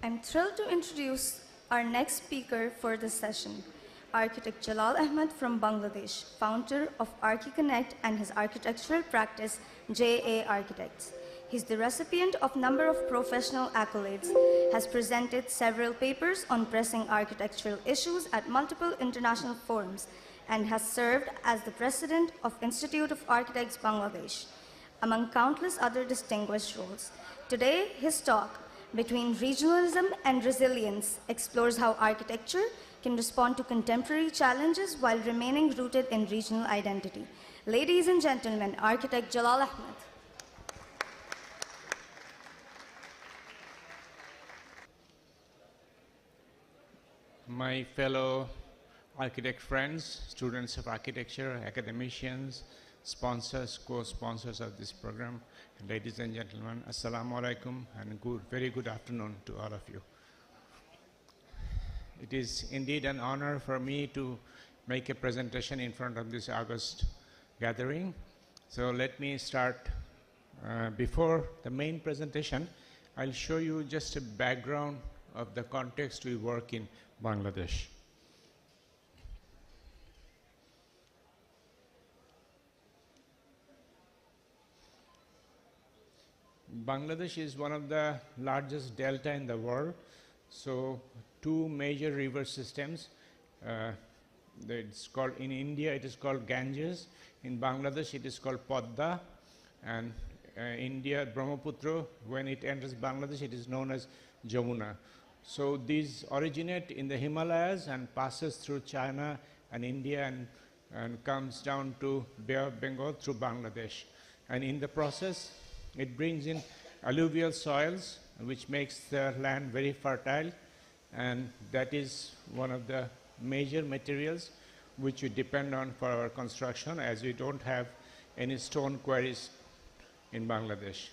I'm thrilled to introduce our next speaker for this session, architect Jalal Ahmed from Bangladesh, founder of Archiconnect and his architectural practice, JA Architects. He's the recipient of a number of professional accolades, has presented several papers on pressing architectural issues at multiple international forums, and has served as the president of Institute of Architects Bangladesh, among countless other distinguished roles. Today, his talk, Between Regionalism and Resilience, explores how architecture can respond to contemporary challenges while remaining rooted in regional identity. Ladies and gentlemen, architect Jalal Ahmed. My fellow architect friends, students of architecture, academicians, sponsors, co-sponsors of this program, ladies and gentlemen, Assalamu alaikum and very good afternoon to all of you. It is indeed an honor for me to make a presentation in front of this August gathering. So let me start. Before the main presentation, I'll show you just a background of the context we work in Bangladesh. Bangladesh is one of the largest delta in the world. So two major river systems. It's called, in India it is called Ganges. In Bangladesh it is called Padma. And India, Brahmaputra, when it enters Bangladesh it is known as Jamuna. So these originate in the Himalayas and passes through China and India and comes down to Bay of Bengal through Bangladesh. And in the process, it brings in alluvial soils, which makes the land very fertile, and that is one of the major materials which we depend on for our construction, as we don't have any stone quarries in Bangladesh.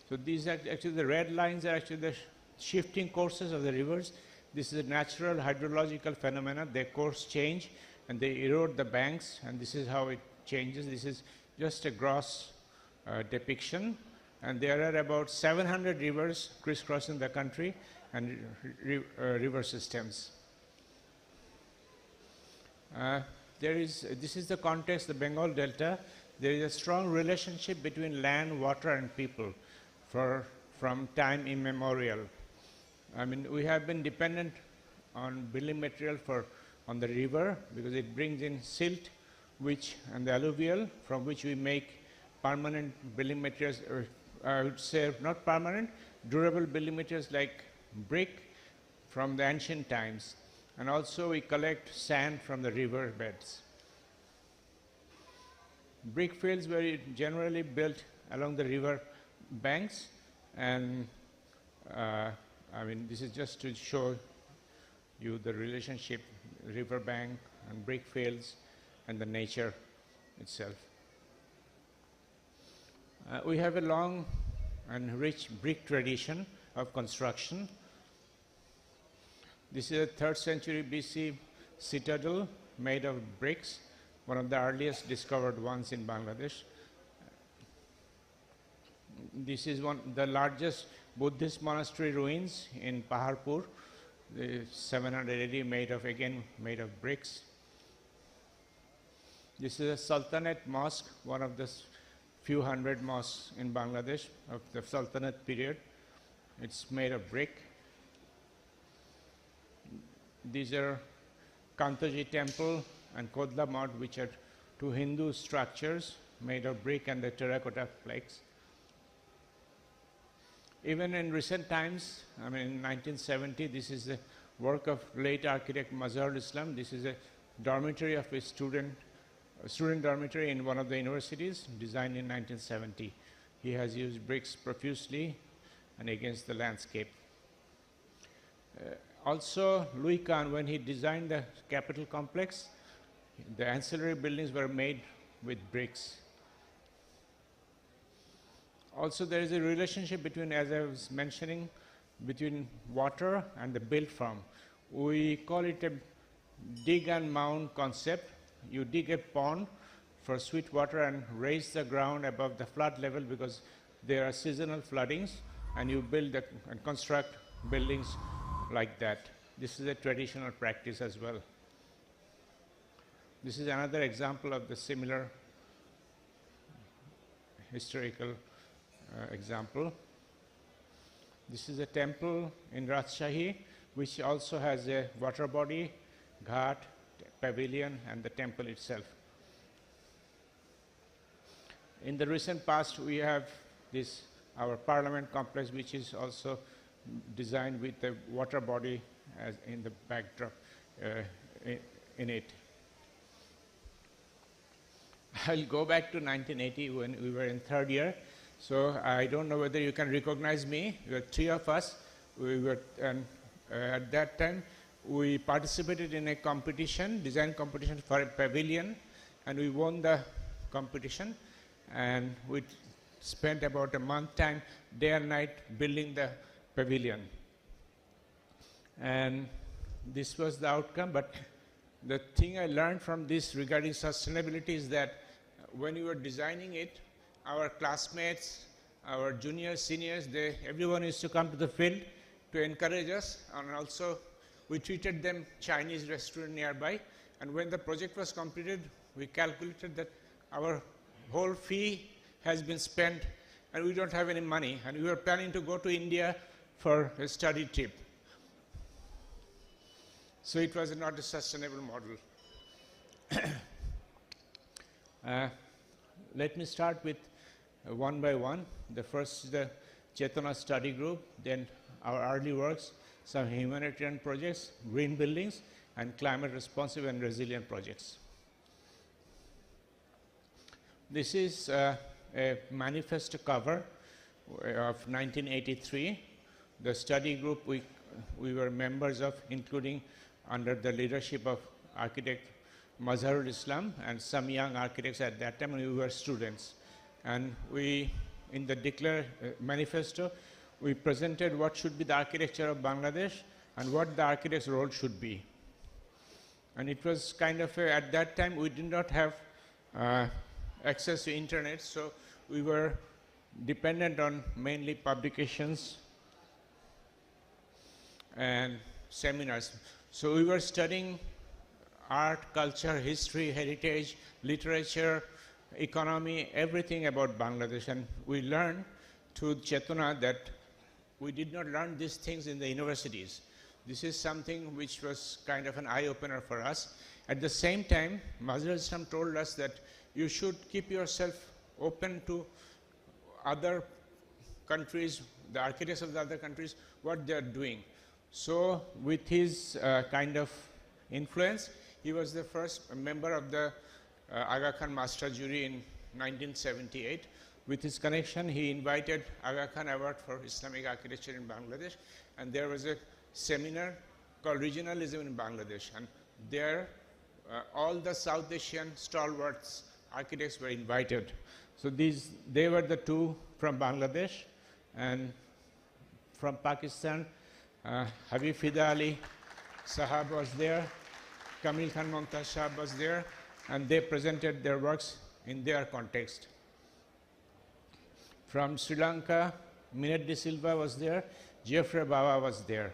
So these are actually, the red lines are actually the shifting courses of the rivers. This is a natural hydrological phenomena. Their course change and they erode the banks, and this is how it changes. This is just a gross depiction, and there are about 700 rivers crisscrossing the country and river systems. This is the context, the Bengal Delta. There is a strong relationship between land, water, and people from time immemorial. I mean, we have been dependent on building material on the river because it brings in silt, and the alluvial, from which we make permanent building materials, or I would say not permanent, durable building materials like brick from the ancient times. And also we collect sand from the river beds. Brick fields were generally built along the river banks, and I mean, this is just to show you the relationship, river bank and brick fields and the nature itself. We have a long and rich brick tradition of construction. This is a 3rd century BC citadel made of bricks, one of the earliest discovered ones in Bangladesh. This is the largest Buddhist monastery ruins in Paharpur, 780, made of bricks. This is a Sultanate mosque, one of the few hundred mosques in Bangladesh of the Sultanate period. It's made of brick. These are Kantaji Temple and Kodla Mud, which are two Hindu structures made of brick and the terracotta flakes. Even in recent times, I mean in 1970, this is the work of late architect Mazharul Islam. This is a dormitory of a student dormitory in one of the universities, designed in 1970. He has used bricks profusely and against the landscape. Also, Louis Kahn, when he designed the Capitol complex, the ancillary buildings were made with bricks. Also, there is a relationship between, as I was mentioning, between water and the built form. We call it a dig and mound concept. You dig a pond for sweet water and raise the ground above the flood level because there are seasonal floodings. and you build and construct buildings like that. This is a traditional practice as well. This is another example of the similar historical example. This is a temple in Rajshahi, which also has a water body, ghat, pavilion, and the temple itself. In the recent past, we have this, our parliament complex, which is also designed with the water body as in the backdrop in it. I'll go back to 1980 when we were in third year. So I don't know whether you can recognize me. There were three of us. We were, at that time, we participated in a competition, design competition for a pavilion, and we won the competition. And we spent about a month time, day and night, building the pavilion. And this was the outcome, but the thing I learned from this regarding sustainability is that when we were designing it, our classmates, our juniors, seniors, everyone used to come to the field to encourage us, and also we treated them Chinese restaurant nearby. And when the project was completed, we calculated that our whole fee has been spent and we don't have any money, and we were planning to go to India for a study trip. So it was not a sustainable model. Let me start with one by one. The first is the Chetana study group, then our early works, some humanitarian projects, green buildings, and climate responsive and resilient projects. This is a manifesto cover of 1983. The study group we were members of, including under the leadership of architect Mazharul Islam and some young architects at that time, and we were students. And we, in the manifesto, we presented what should be the architecture of Bangladesh and what the architect's role should be. And it was kind of at that time we did not have access to internet, so we were dependent on mainly publications and seminars. So we were studying art, culture, history, heritage, literature, economy, everything about Bangladesh. And we learned through Chetana that we did not learn these things in the universities. This is something which was kind of an eye-opener for us. At the same time, Mazharul Islam told us that you should keep yourself open to other countries, the architects of the other countries, what they are doing. So with his kind of influence, he was the first member of the Aga Khan Master Jury in 1978. With his connection, he invited Aga Khan Award for Islamic Architecture in Bangladesh, and there was a seminar called Regionalism in Bangladesh, and there all the South Asian stalwarts architects were invited. So they were the two from Bangladesh, and from Pakistan, Habib Fida Ali Sahab was there, Kamil Khan Mumtaz Sahab was there, and they presented their works in their context. From Sri Lanka, Minet de Silva was there, Geoffrey Bawa was there.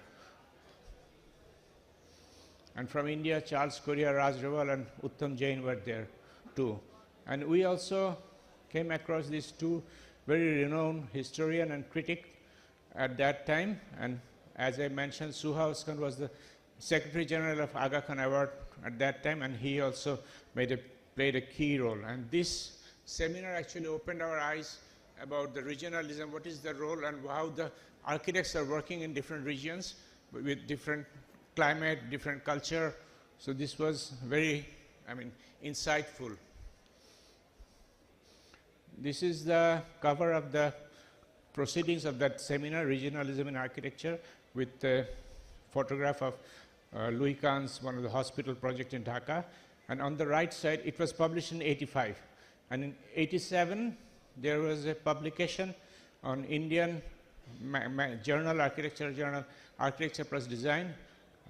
And from India, Charles Correa, Raj Raval, and Uttam Jain were there too. And we also came across these two very renowned historian and critic at that time. And as I mentioned, Suha Uskan was the Secretary General of Aga Khan Award at that time, and he also played a key role. And this seminar actually opened our eyes about the regionalism, what is the role and how the architects are working in different regions with different climate, different culture. So this was very, insightful. This is the cover of the proceedings of that seminar, Regionalism in Architecture, with a photograph of Louis Kahn's, one of the hospital projects in Dhaka. And on the right side, it was published in 85. And in 87, there was a publication on Indian journal, Architecture Journal, Architecture Plus Design,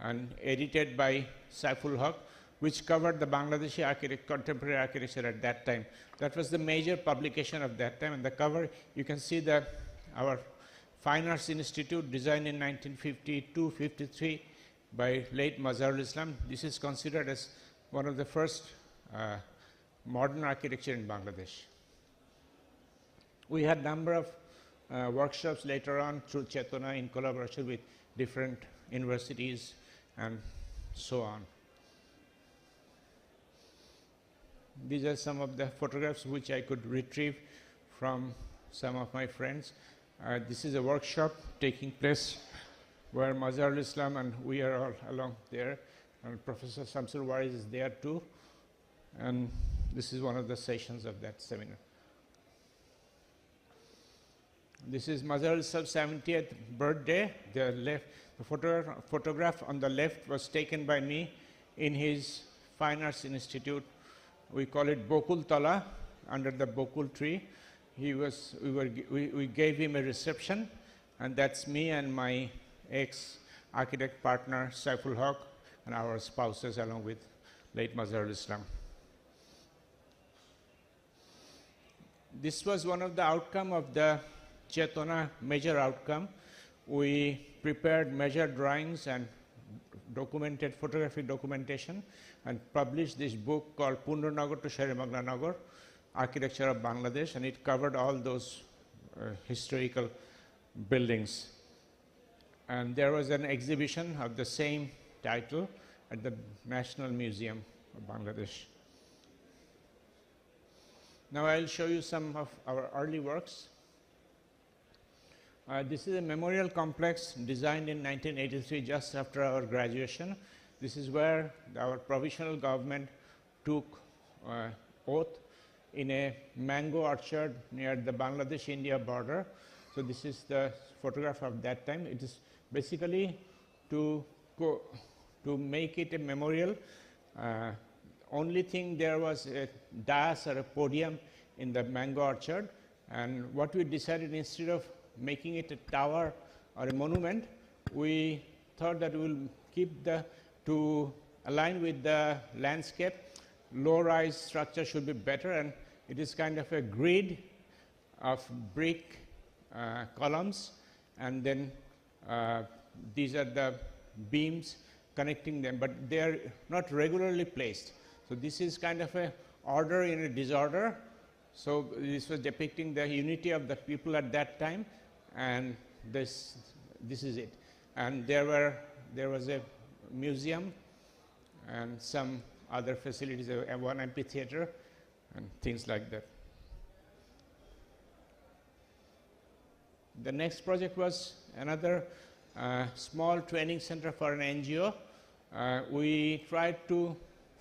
and edited by Saiful Haq, which covered the Bangladeshi contemporary architecture at that time. That was the major publication of that time. And the cover, you can see our Fine Arts Institute, designed in 1952-53 by late Mazharul Islam. This is considered as one of the first modern architecture in Bangladesh. We had number of workshops later on through Chetona in collaboration with different universities and so on. These are some of the photographs which I could retrieve from some of my friends. This is a workshop taking place where Mazharul Islam and we are all along there, and Professor Samsul Waris is there too, and this is one of the sessions of that seminar. This is Mazharul Islam's 70th birthday. The photograph on the left was taken by me in his Fine Arts Institute. We call it Bokul Tala, under the Bokul tree. We gave him a reception, and that's me and my ex-architect partner, Saiful Haq, and our spouses, along with late Mazharul Islam. This was one of the outcome of the Chetona major outcome. We prepared major drawings and documented photographic documentation and published this book called Purnanagar to Sharimagna Nagar, Architecture of Bangladesh, and it covered all those historical buildings. And there was an exhibition of the same title at the National Museum of Bangladesh. Now I'll show you some of our early works. This is a memorial complex designed in 1983, just after our graduation. This is where our provisional government took oath in a mango orchard near the Bangladesh-India border. So this is the photograph of that time. It is basically to make it a memorial. Only thing there was a dais or a podium in the mango orchard, and what we decided, instead of making it a tower or a monument, we thought that we will keep to align with the landscape, low-rise structure should be better, and it is kind of a grid of brick columns, and then these are the beams connecting them, but they are not regularly placed. So this is kind of a order in a disorder. So this was depicting the unity of the people at that time, and this is it. And there was a museum and some other facilities, one amphitheater and things like that. The next project was another small training center for an NGO. We tried to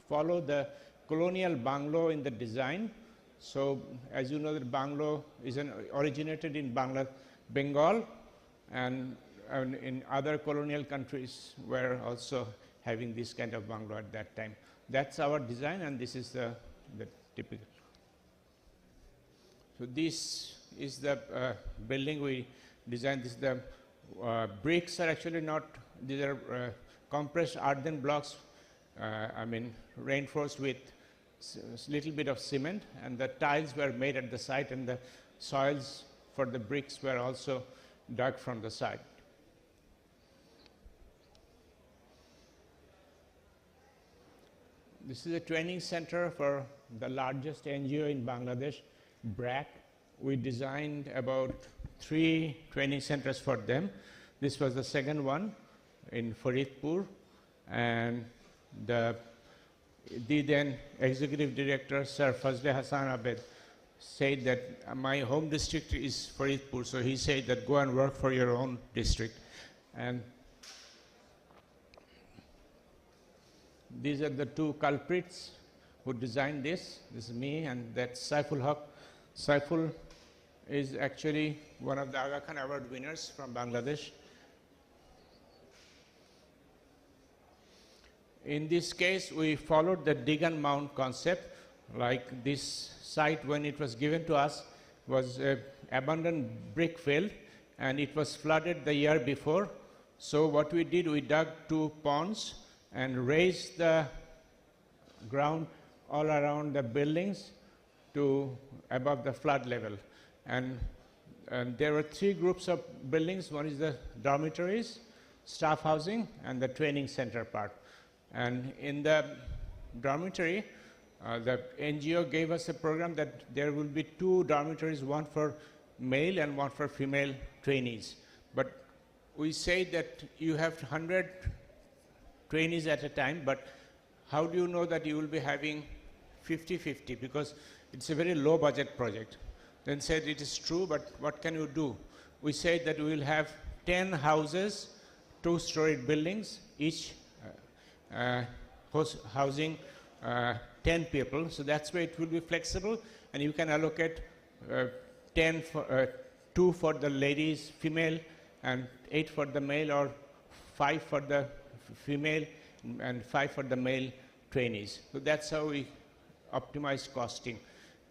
follow the colonial bungalow in the design. So as you know, that bungalow is originated in Bengal, and in other colonial countries were also having this kind of bungalow at that time. That's our design, and this is the typical. So this is the building we designed. This is the bricks are actually not, these are compressed earthen blocks, reinforced with little bit of cement, and the tiles were made at the site, and the soils for the bricks were also dug from the site. This is a training center for the largest NGO in Bangladesh, BRAC. We designed about 3 training centers for them. This was the second one in Faridpur, and the then executive director, Sir Fazle Hassan Abed, said that my home district is Faridpur, so he said that go and work for your own district. And these are the 2 culprits who designed this. This is me, and that's Saiful Haq. Saiful is actually one of the Aga Khan Award winners from Bangladesh. In this case, we followed the dig and mount concept. Like this site, when it was given to us, was an abandoned brick field, and it was flooded the year before. So what we did, we dug 2 ponds and raised the ground all around the buildings to above the flood level. And And there were three groups of buildings. One is the dormitories, staff housing, and the training center part. And in the dormitory, the NGO gave us a program that there will be two dormitories, one for male and one for female trainees. But we say that you have 100 trainees at a time, but how do you know that you will be having 50-50? Because it's a very low budget project. Then said it is true, but what can you do? We said that we will have 10 houses, 2-story buildings, each housing 10 people. So that's why it will be flexible, and you can allocate 2 for the ladies, female, and 8 for the male, or 5 for the female and 5 for the male trainees. So that's how we optimize costing.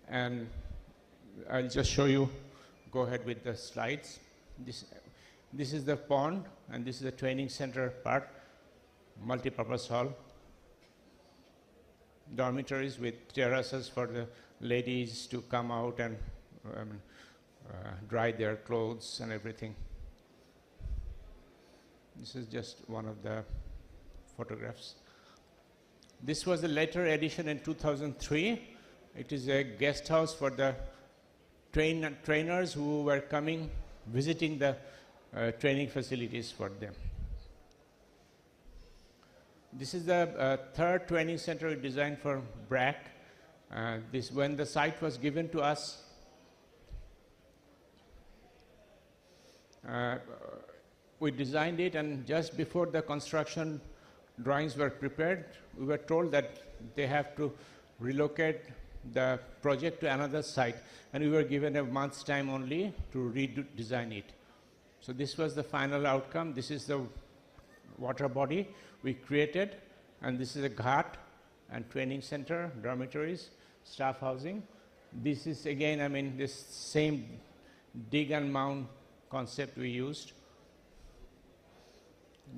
And I'll just show you, go ahead with the slides. This is the pond, and this is the training center part, multi-purpose hall, dormitories with terraces for the ladies to come out and dry their clothes and everything. This is just one of the photographs. This was a later edition in 2003. It is a guest house for the trainers who were coming, visiting the training facilities for them. This is the third training center designed for BRAC. When the site was given to us, we designed it, and just before the construction drawings were prepared, we were told that they have to relocate the project to another site, and we were given a month's time only to redesign it. So this was the final outcome. This is the water body we created, and this is a ghat and training center, dormitories, staff housing. This is again, I mean, this same dig and mound concept we used.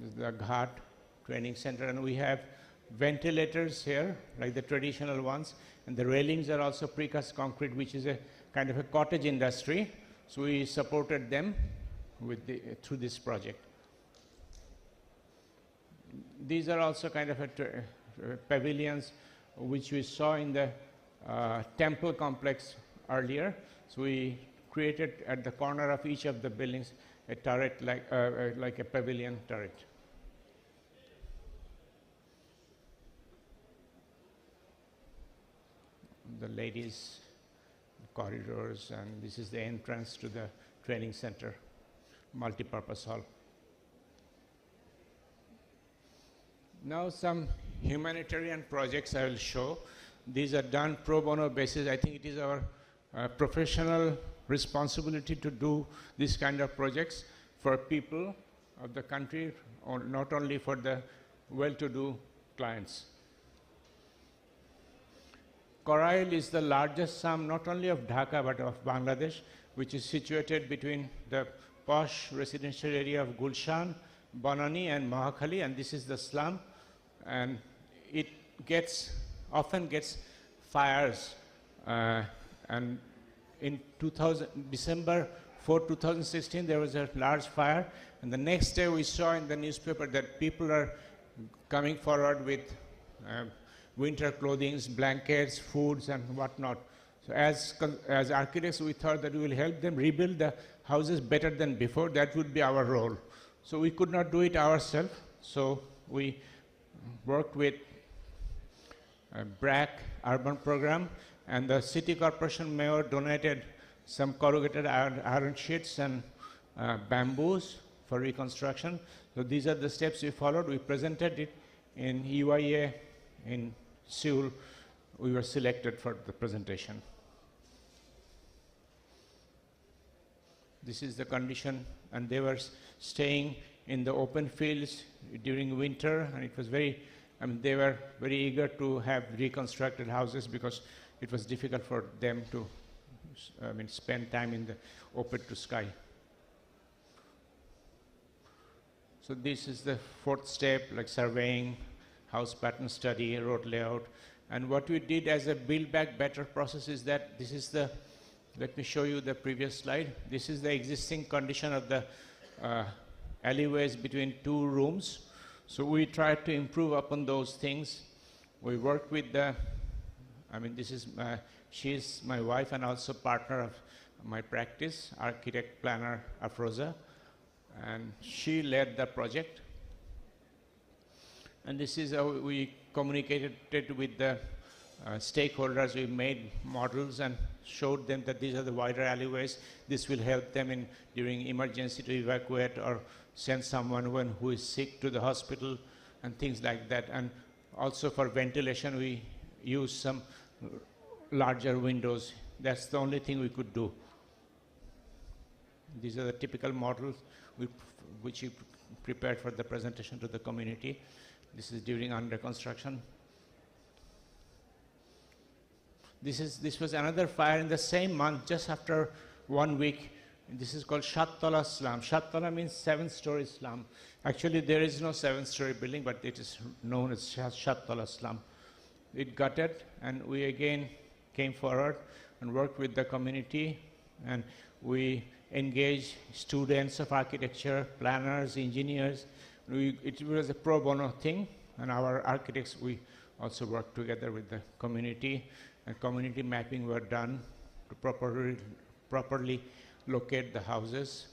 This is the ghat training center, and we have ventilators here, like the traditional ones, and the railings are also precast concrete, which is a kind of a cottage industry. So we supported them with through this project. These are also kind of pavilions which we saw in the temple complex earlier. So we created at the corner of each of the buildings a turret like a pavilion turret. The ladies' corridors, and this is the entrance to the training center, multi-purpose hall. Now some humanitarian projects I will show. These are done pro bono basis. I think it is our professional responsibility to do this kind of projects for people of the country, or not only for the well-to-do clients. Korail is the largest slum not only of Dhaka but of Bangladesh, which is situated between the posh residential area of Gulshan, Banani and Mahakhali, and this is the slum, and it often gets fires, and in December 4, 2016 there was a large fire, and the next day we saw in the newspaper that people are coming forward with winter clothing, blankets, foods and whatnot. So as architects, we thought that we will help them rebuild the houses better than before. That would be our role. So we could not do it ourselves. So we worked with BRAC urban program, and the city corporation mayor donated some corrugated iron sheets and bamboos for reconstruction. So these are the steps we followed. We presented it in EYA in Seoul. We were selected for the presentation. This is the condition, and they were staying in the open fields during winter, and it was they were very eager to have reconstructed houses because it was difficult for them to spend time in the open to sky. So this is the fourth step, like surveying, house pattern study, road layout. And what we did as a build back better process is that this is the Let me show you the previous slide. This is the existing condition of the alleyways between two rooms. So we tried to improve upon those things. We worked with the, she's my wife and also partner of my practice, architect planner Afroza, and she led the project. And this is how we communicated with the stakeholders. We made models and showed them that these are the wider alleyways. This will help them in during emergency to evacuate or send someone who is sick to the hospital and things like that. And also for ventilation, we use some larger windows. That's the only thing we could do. These are the typical models which we prepared for the presentation to the community. This is during under construction. This was another fire in the same month, just after 1 week. This is called Shattala slum. Shattala means 7-story slum. Actually, there is no 7-story building, but it is known as Shattala slum. It gutted, and we again came forward and worked with the community, and we engaged students of architecture, planners, engineers. It was a pro bono thing, and our architects, we also worked together with the community, and community mapping were done to properly locate the houses.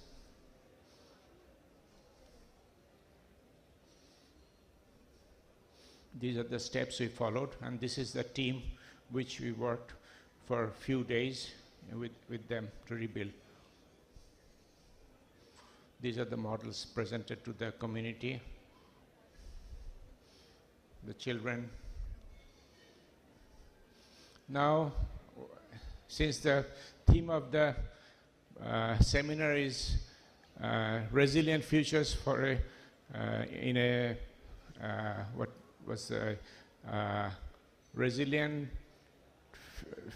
These are the steps we followed, and this is the team which we worked for a few days with them to rebuild. These are the models presented to the community. The children. Now, since the theme of the seminar is resilient futures for resilient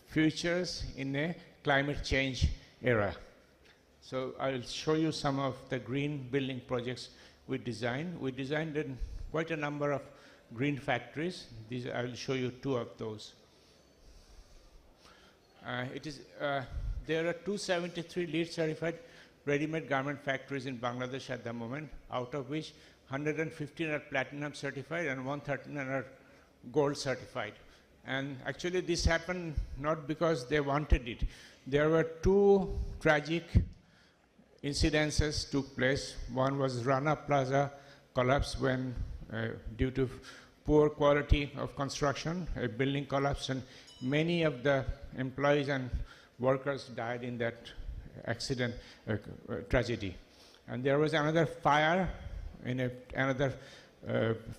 futures in a climate change era. So I'll show you some of the green building projects we designed. We designed quite a number of green factories. I will show you 2 of those. There are 273 LEED certified ready-made garment factories in Bangladesh at the moment, out of which 115 are platinum certified and 113 are gold certified. And actually this happened not because they wanted it. There were 2 tragic incidences took place. One was Rana Plaza collapse when due to poor quality of construction, a building collapsed, and many of the employees and workers died in that accident, tragedy. And there was another fire in another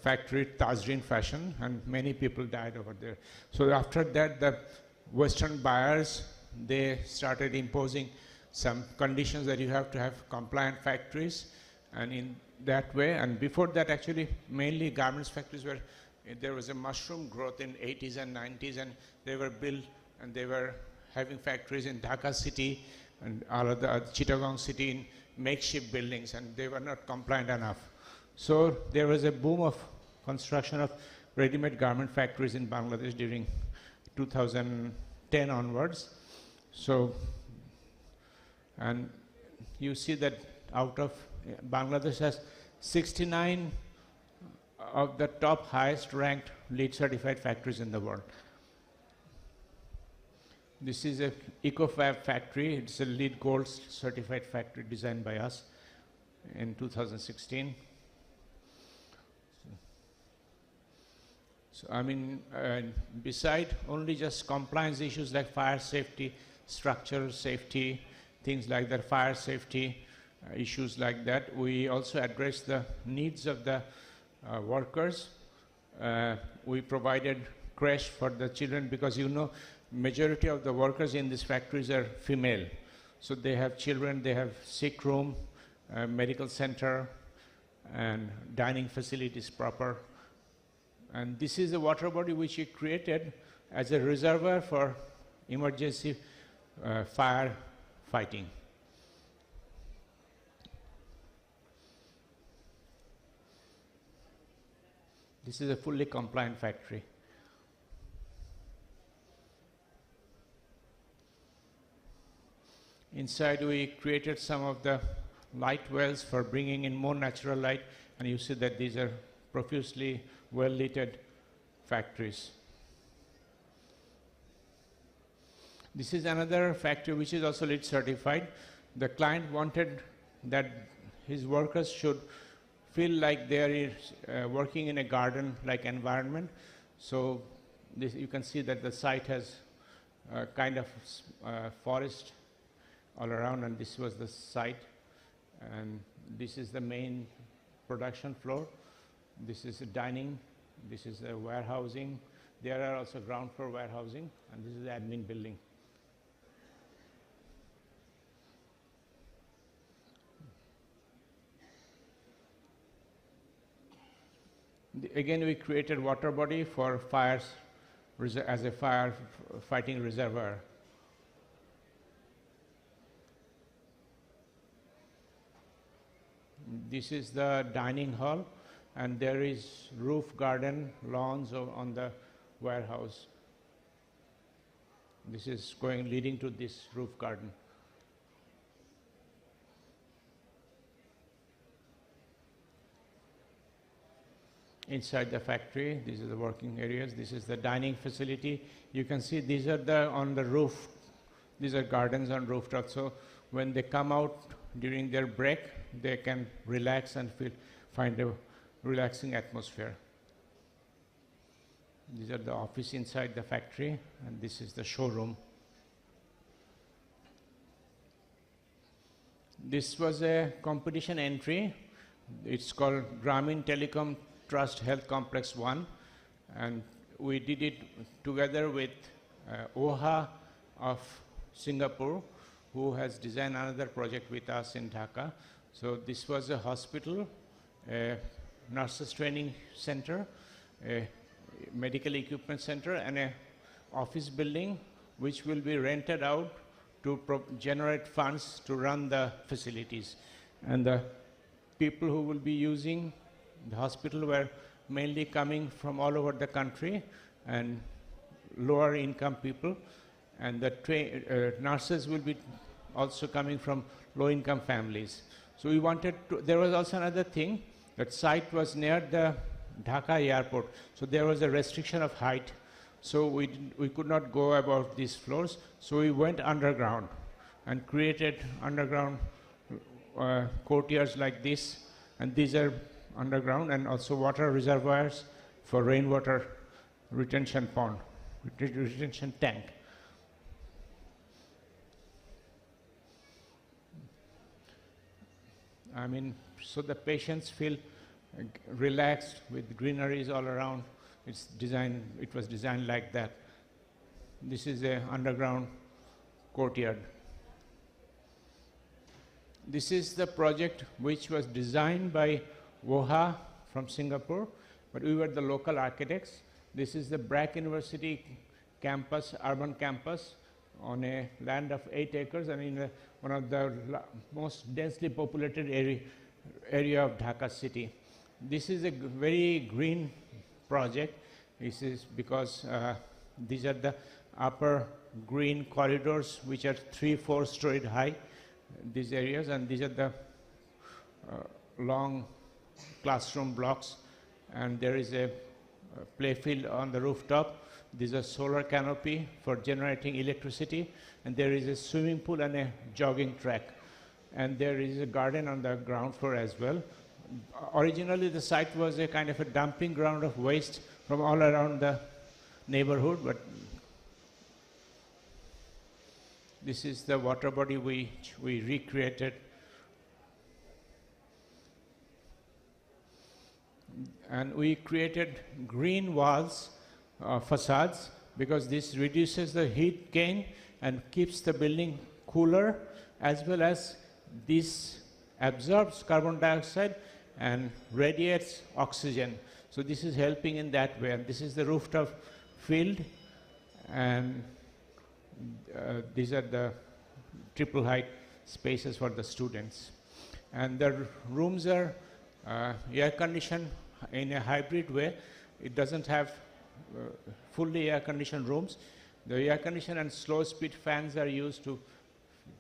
factory, Tazreen Fashion, and many people died over there. So after that, the Western buyers, they started imposing some conditions that you have to have compliant factories, and in that way, and before that actually mainly garments factories were, there was a mushroom growth in 80s and 90s, and they were built and they were having factories in Dhaka city and all of the Chittagong city in makeshift buildings, and they were not compliant enough. So there was a boom of construction of ready-made garment factories in Bangladesh during 2010 onwards. So, and you see that out of Bangladesh has 69 of the top highest ranked LEED certified factories in the world. This is a EcoFab factory. It's a LEED Gold certified factory designed by us in 2016. So I mean, beside only just compliance issues like fire safety, structural safety, things like that, fire safety issues like that, we also address the needs of the workers. We provided creche for the children because you know majority of the workers in these factories are female. So they have children, they have sick room, medical center, and dining facilities proper. And this is a water body which we created as a reservoir for emergency fire fighting. This is a fully compliant factory. . Inside we created some of the light wells for bringing in more natural light, and you see that these are profusely well-lit factories. This is another factory which is also LEED certified. The client wanted that his workers should feel like they are working in a garden-like environment. So this, you can see that the site has a kind of forest all around, and this was the site. And this is the main production floor. This is a dining. This is a warehousing. There are also ground floor warehousing, and this is the admin building. Again, we created water body for fires as a fire fighting reservoir. This is the dining hall, and there is roof garden lawns on the warehouse. This is leading to this roof garden. Inside the factory, these are the working areas. This is the dining facility. You can see these are on the roof. These are gardens on rooftop. So when they come out during their break, they can relax and find a relaxing atmosphere. These are the office inside the factory, and this is the showroom. This was a competition entry. It's called Grameen Telecom Trust Health Complex 1, and we did it together with OHA of Singapore, who has designed another project with us in Dhaka. So this was a hospital, a nurses training center, a medical equipment center, and an office building which will be rented out to generate funds to run the facilities. And the people who will be using the hospital were mainly coming from all over the country and lower income people, and the nurses will be also coming from low income families. So we wanted to, there was also another thing, that site was near the Dhaka airport, so there was a restriction of height. So we could not go above these floors, so we went underground and created underground courtyards like this, and these are underground, and also water reservoirs for rainwater retention pond, retention tank. I mean, so the patients feel relaxed with greeneries all around. It was designed like that. This is an underground courtyard. This is the project which was designed by OHA from Singapore, but we were the local architects. This is the BRAC University campus, urban campus, on a land of 8 acres and in one of the most densely populated area of Dhaka city. This is a very green project. This is because these are the upper green corridors which are 3-4 storied high, these areas, and these are the long classroom blocks, and there is a play field on the rooftop. There's a solar canopy for generating electricity, and there is a swimming pool and a jogging track, and there is a garden on the ground floor as well. Originally the site was a kind of a dumping ground of waste from all around the neighborhood, but this is the water body which we recreated. And we created green walls, facades, because this reduces the heat gain and keeps the building cooler, as well as this absorbs carbon dioxide and radiates oxygen. So this is helping in that way. And this is the rooftop field, and these are the triple height spaces for the students. And the rooms are air conditioned in a hybrid way. It doesn't have fully air conditioned rooms. The air conditioned and slow speed fans are used to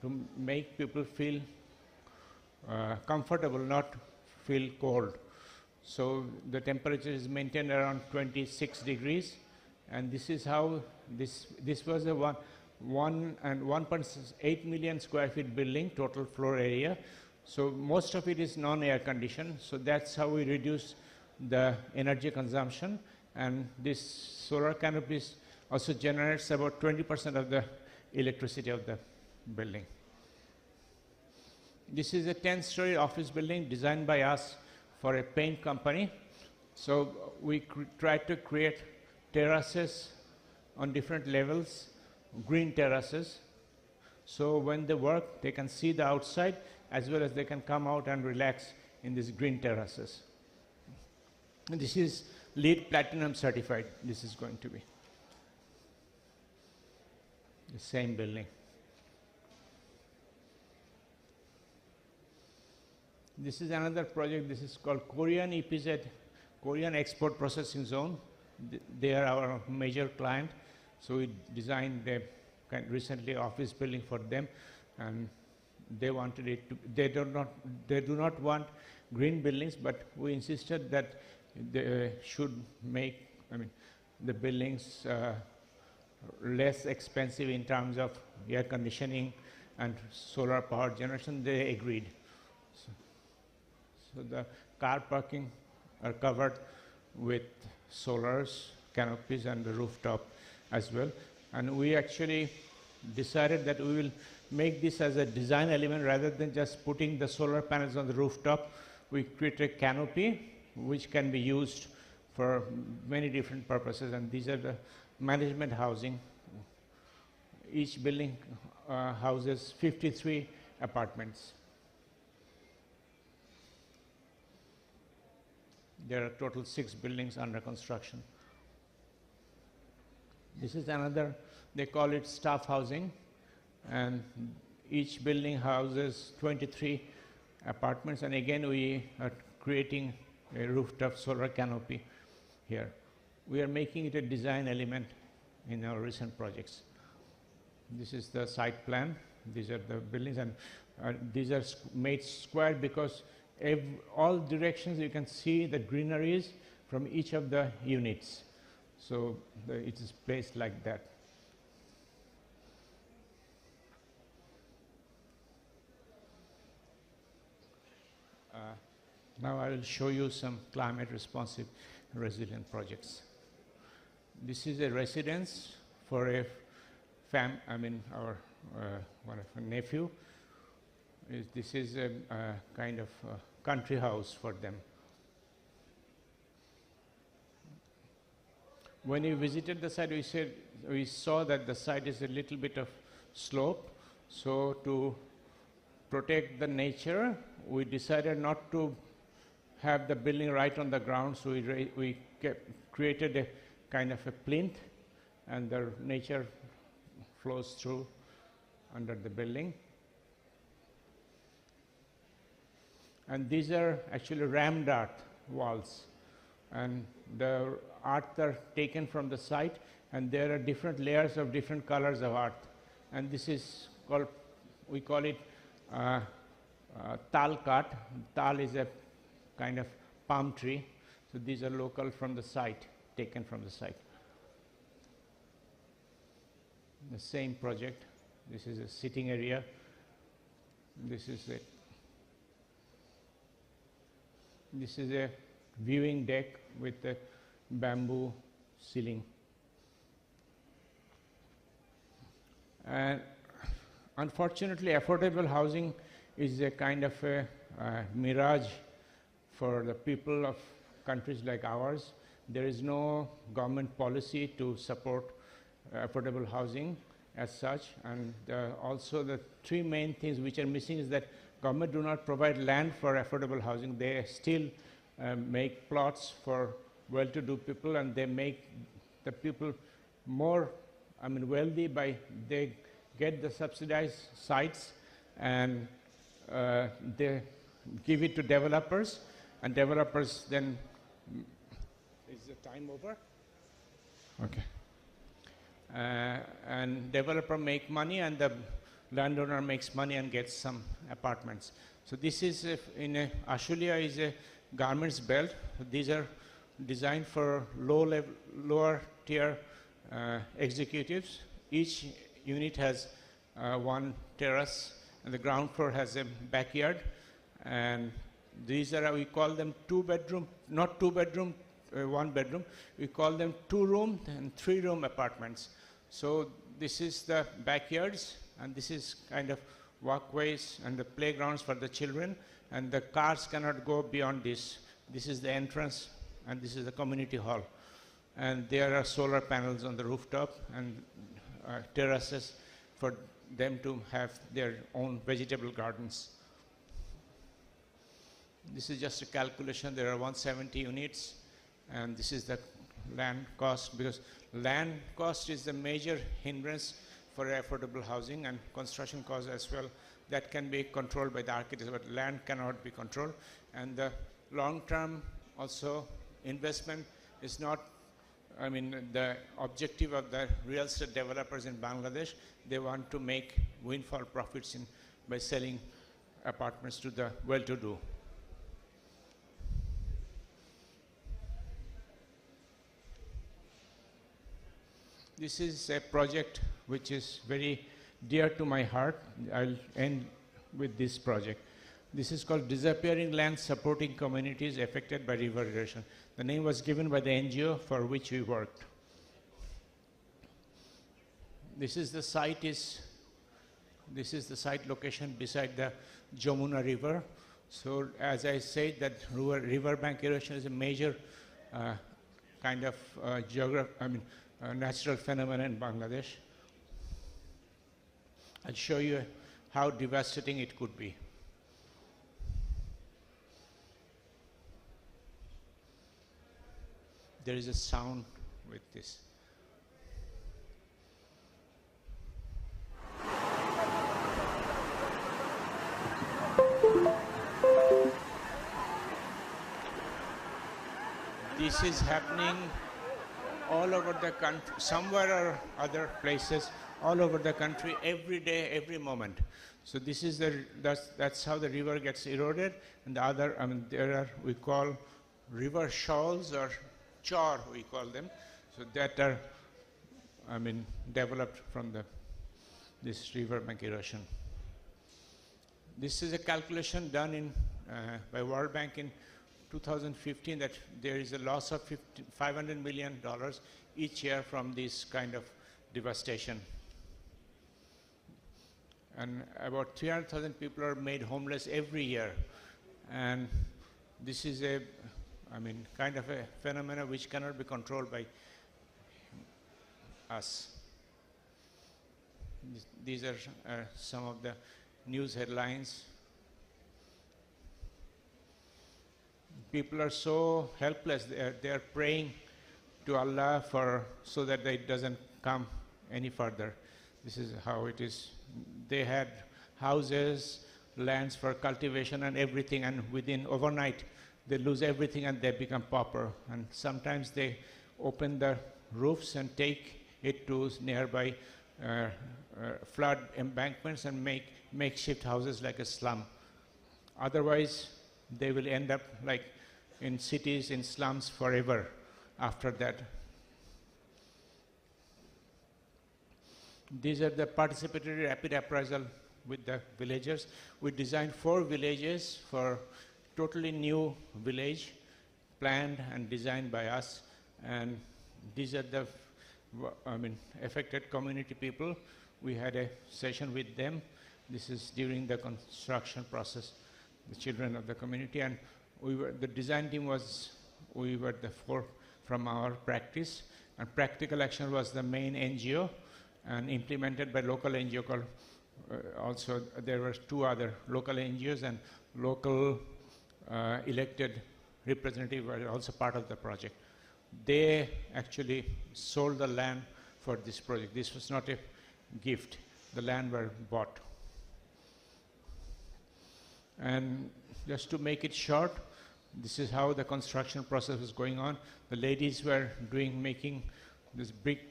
to make people feel comfortable, not feel cold. So the temperature is maintained around 26 degrees, and this is how this was a 1.8 million square feet building, total floor area. So most of it is non-air conditioned. So that's how we reduce the energy consumption. And this solar canopies also generates about 20% of the electricity of the building. This is a 10-story office building designed by us for a paint company. So we try to create terraces on different levels, green terraces. So when they work, they can see the outside, as well as they can come out and relax in these green terraces. And this is LEED Platinum certified. This is going to be the same building. This is another project. This is called Korean EPZ, Korean Export Processing Zone. They are our major client. So we designed the recently office building for them, and they wanted it to. They do not want green buildings, but we insisted that they should make, the buildings less expensive in terms of air conditioning and solar power generation. They agreed. So the car parking are covered with solars, canopies, and the rooftop as well. And we actually decided that we will make this as a design element rather than just putting the solar panels on the rooftop. We create a canopy which can be used for many different purposes, and these are the management housing. Each building houses 53 apartments. There are total 6 buildings under construction. This is another, they call it staff housing, and each building houses 23 apartments, and again we are creating a rooftop solar canopy here. We are making it a design element in our recent projects. This is the site plan. These are the buildings, and these are made square because all directions you can see the greeneries from each of the units. So it is placed like that. Now I will show you some climate responsive resilient projects. This is a residence for a our one of a nephew. This is a kind of country house for them. When we visited the site, we saw that the site is a little bit of slope. So to protect the nature, we decided not to have the building right on the ground. So we created a kind of a plinth, and the nature flows through under the building. And these are actually rammed art walls, and the art are taken from the site, and there are different layers of different colors of art. And this is called, we call it tal cut. Tal is a kind of palm tree. So these are local from the site, taken from the site. The same project. This is a sitting area. This is it. This is a viewing deck with a bamboo ceiling. And unfortunately, affordable housing is a kind of a mirage for the people of countries like ours. There is no government policy to support affordable housing as such, and also the 3 main things which are missing is that government do not provide land for affordable housing. They still make plots for well-to-do people, and they make the people more wealthy by they get the subsidized sites, and they give it to developers, and developers then is the time over? Okay. And developer make money, and the landowner makes money and gets some apartments. So this is Ashulia is a garments belt. These are designed for lower tier executives. Each unit has one terrace, and the ground floor has a backyard. And these are, we call them not two bedroom, one bedroom. We call them 2-room and 3-room apartments. So this is the backyards, and this is kind of walkways and the playgrounds for the children, and the cars cannot go beyond this. This is the entrance, and this is the community hall. And there are solar panels on the rooftop and terraces for them to have their own vegetable gardens. This is just a calculation. There are 170 units, and this is the land cost, because land cost is the major hindrance for affordable housing, and construction costs as well. That can be controlled by the architects, but land cannot be controlled. And the long-term also investment is not, the objective of the real estate developers in Bangladesh, they want to make windfall profits by selling apartments to the well-to-do. This is a project which is very dear to my heart. I'll end with this project. This is called Disappearing Land Supporting Communities Affected by River Erosion. The name was given by the NGO for which we worked. This is the site location beside the Jamuna River. So as I said, that river bank erosion is a major kind of natural phenomenon in Bangladesh. I'll show you how devastating it could be. There is a sound with this. This is happening all over the country, somewhere or other places, all over the country, every day, every moment. So this is that's how the river gets eroded, and the other, there are, we call river shoals or chor, we call them. So that are, developed from this river bank erosion. This is a calculation done by World Bank in 2015 that there is a loss of $500 million each year from this kind of devastation. And about 300,000 people are made homeless every year. And this is kind of a phenomenon which cannot be controlled by us. These are some of the news headlines. People are so helpless. They are praying to Allah so that it doesn't come any further. This is how it is. They had houses, lands for cultivation and everything, and within overnight they lose everything and they become pauper. And sometimes they open the roofs and take it to nearby flood embankments and make makeshift houses like a slum. Otherwise, they will end up like in cities, in slums forever after that. These are the participatory rapid appraisal with the villagers. We designed 4 villages for totally new village, planned and designed by us. And these are the affected community people. We had a session with them. This is during the construction process, the children of the community. And the design team we were the 4 from our practice. And Practical Action was the main NGO and implemented by local NGO called, also there were 2 other local NGOs, and local elected representatives were also part of the project. They actually sold the land for this project. This was not a gift. The land were bought. And just to make it short, this is how the construction process was going on. The ladies were making this brick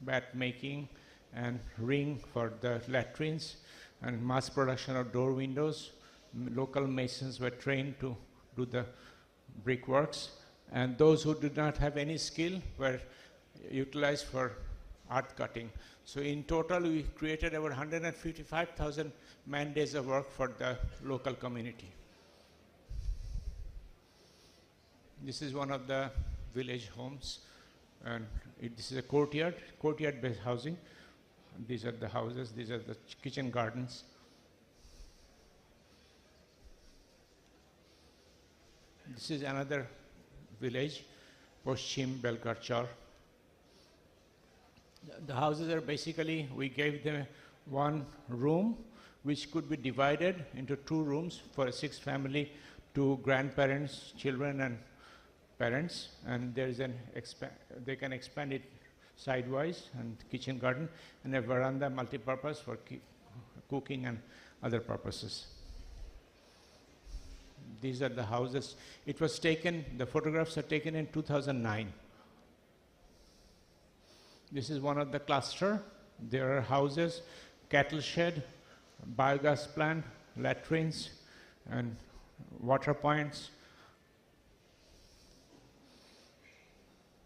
bat making and ring for the latrines, and mass production of door windows. Local masons were trained to do the brickworks, and those who did not have any skill were utilized for earth cutting. So in total, we created over 155,000 man-days of work for the local community. This is one of the village homes, and this is a courtyard-based housing. These are the houses, these are the kitchen gardens. This is another village, Poshchim Belkarchar. The houses are basically, we gave them one room which could be divided into 2 rooms for a 6 family, 2 grandparents, children and parents, and there is they can expand it sidewise, and kitchen garden, and a veranda multi-purpose for cooking and other purposes. These are the houses. It was taken, the photographs are taken in 2009. This is one of the cluster. There are houses, cattle shed, biogas plant, latrines, and water points.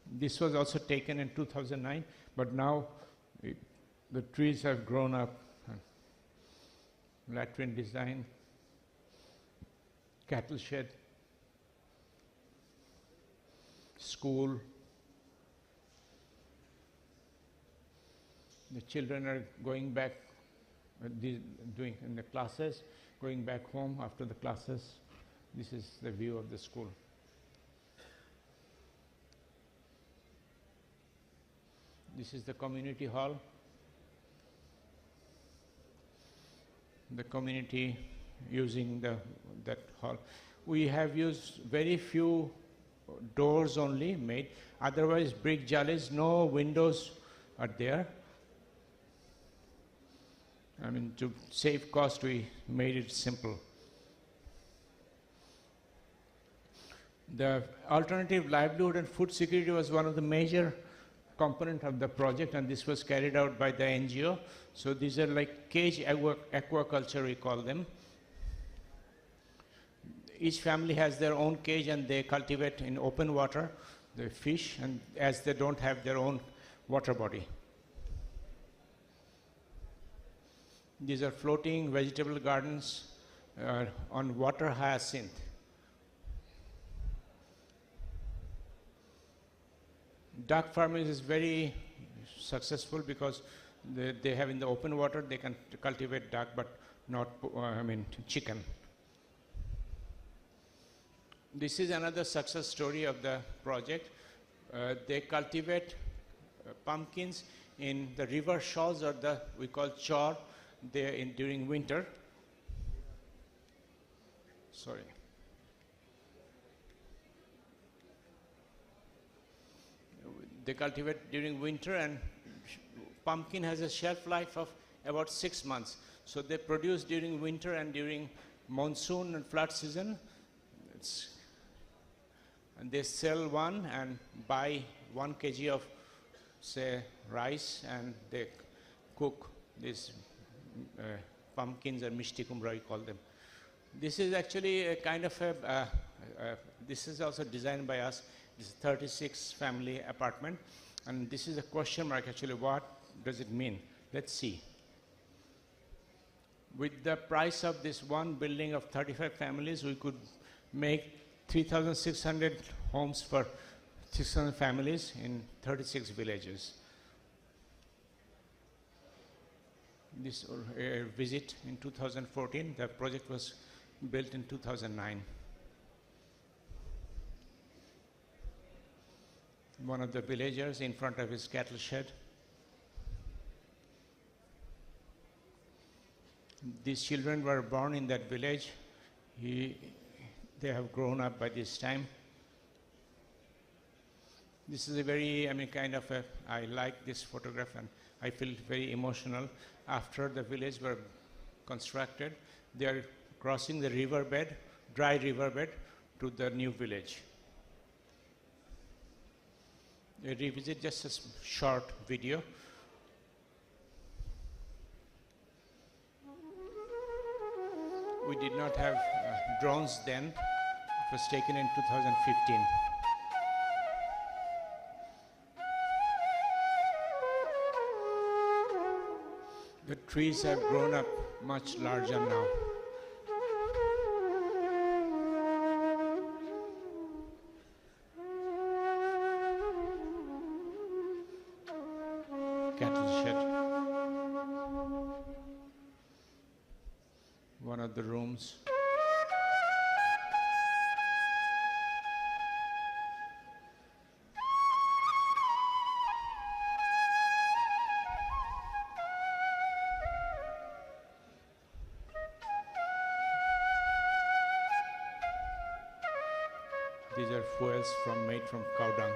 This was also taken in 2009, but now the trees have grown up. Latrine design, cattle shed, school. The children are going back, doing in the classes, going back home after the classes. This is the view of the school. This is the community hall. The community using that hall. We have used very few doors only made. Otherwise, brick jallis, no windows are there. I mean, to save cost, we made it simple. The alternative livelihood and food security was one of the major component of the project, and this was carried out by the NGO. So these are like cage aquaculture, we call them. Each family has their own cage, and they cultivate in open water the fish, and as they don't have their own water body. These are floating vegetable gardens on water hyacinth. Duck farming is very successful because they have in the open water, they can cultivate duck, but not, chicken. This is another success story of the project. They cultivate pumpkins in the river shores, or we call chor, during winter. Sorry. They cultivate during winter, and pumpkin has a shelf life of about 6 months. So they produce during winter and during monsoon and flood season. And they sell one and buy 1 kg of, say, rice, and they cook these pumpkins, or mishti kumbra, we call them. This is actually a kind of this is also designed by us. This is 36 family apartment, and this is a question mark actually. What does it mean? Let's see. With the price of this one building of 35 families, we could make 3,600 homes for 600 families in 36 villages. This visit in 2014, the project was built in 2009. One of the villagers in front of his cattle shed. These children were born in that village. They have grown up by this time. This is a very, I like this photograph, and I feel very emotional. After the village were constructed, they are crossing the riverbed, dry riverbed, to the new village. I revisit just a short video. we did not have drones then. It was taken in 2015. The trees have grown up much larger now. Cattle shed. One of the rooms. These are fuels made from cow dung.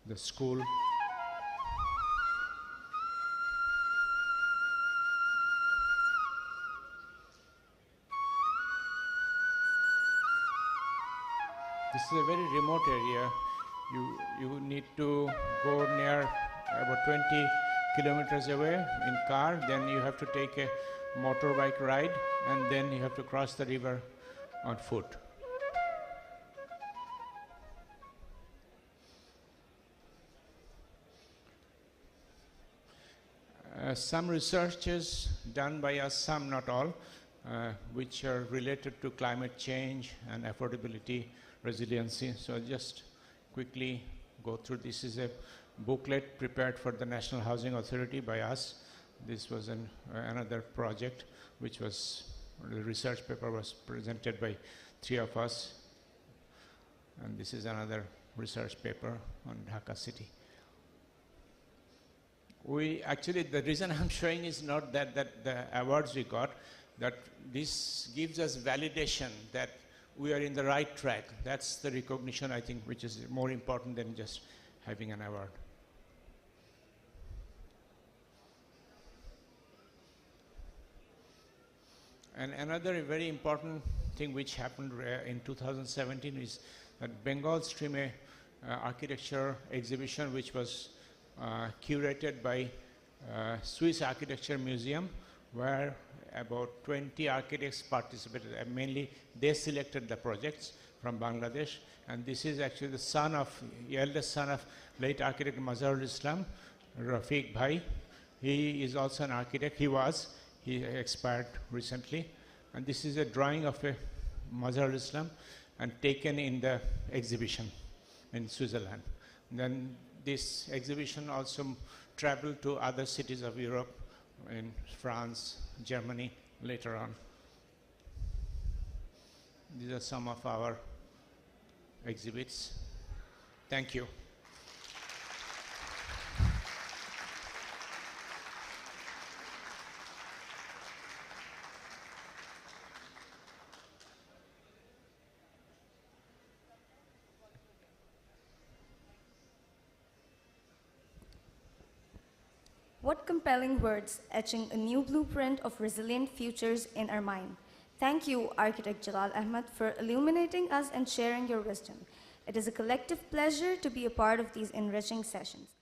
The school. This is a very remote area. You need to go near about 20 kilometers away in car, then you have to take a motorbike ride, and then you have to cross the river on foot. Some researches done by us, some not all, which are related to climate change and affordability, resiliency. So I'll just quickly go through. This is a booklet prepared for the National Housing Authority by us. This was another project, which was, the research paper was presented by 3 of us. And this is another research paper on Dhaka city. Actually, the reason I'm showing is not that the awards we got, that this gives us validation that we are in the right track. That's the recognition, I think, which is more important than just having an award. And another very important thing which happened in 2017 is that Bengal Stream architecture exhibition, which was curated by Swiss Architecture Museum, where about 20 architects participated. Mainly, they selected the projects from Bangladesh, and this is actually the eldest son of late architect Mazharul Islam, Rafiq Bhai. He is also an architect. He expired recently, and this is a drawing of a Mazharul Islam, and taken in the exhibition in Switzerland. And then this exhibition also traveled to other cities of Europe, in France, Germany, later on. These are some of our exhibits. Thank you. What compelling words, etching a new blueprint of resilient futures in our mind. Thank you, Architect Jalal Ahmed, for illuminating us and sharing your wisdom. It is a collective pleasure to be a part of these enriching sessions.